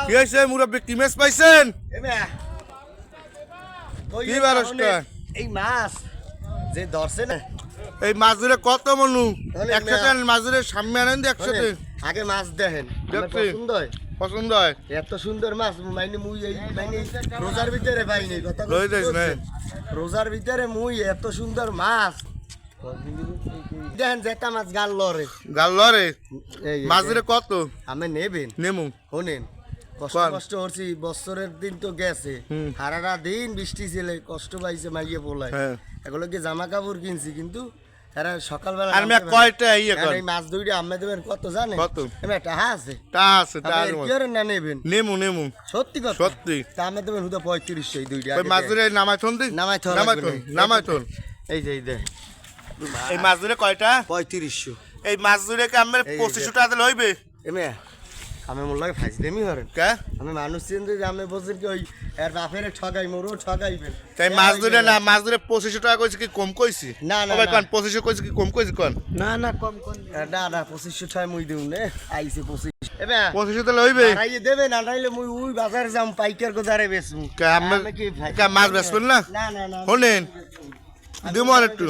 কি হয়েছে মুরব্বী, কি মাছ পাইছেন? কি বারোটা এই মাছ যে ধরছে না, এই মাছ ধরে কত মনু একসাথে মাছ ধরে সামনে আনেন দিয়ে একসাথে আগে মাছ দেখেন পছন্দ হয়, পছন্দ হয়। এত সুন্দর মাছ মানে মুই এই মানে রোজার ভিতরে পাইনি কথা লই দিস না, রোজার ভিতরে মুই এত সুন্দর মাছ দেখেন জেতা মাছ গাল লরে মাছ ধরে কত আমি নেবেন নেমু শোনেন কষ্ট কষ্ট করছি বছরের দিন তো গেছে সারাটা দিন বৃষ্টি ছিল কষ্ট পাইছে মাইয়ে পোলায় এগুলো কি জামা কাপড় কিনছি কিন্তু এরা সকালবেলা আর মে কয়টা ইয়ে কর এই মাছ দুইটা আমি দেবেন কত জানেন কত এমে টাকা আছে কি করে না নেবেন নেমু সত্যি কথা সত্যি তা আমি দেবেন হুদা 35 এই দুইটা ওই মাছ ধরে নামাই থন দি নামাই থন এই যে এই দে এই মাছ ধরে কয়টা 3500 এই মাছ ধরে কি আমার 2500 টাকা দিলে হইবে এমে আমি মোর লাগে ফাইজলেমি হরেন কে আমি মানুষ চিন যে আমি বলছেন কি ওই এর বাপের ঠগাই মোরও ঠগাইবেন তাই মাছ ধরে না মাছ ধরে 2500 টাকা কইছি কি কম কইছি না না ভাই কোন 2500 কইছি কি কম কইছি কোন না না কম কোন না না 2500 টাকা মুই দেউ নে আইছে 25 এবে 2500 দিলে হইবে আইয়ে দেবে না নাইলে মুই ওই বাজার যাম পাইকার গোদারে বেচমু কে আমি কি মাছ বেচবেন না না না না শুনেন দিমু আর একটু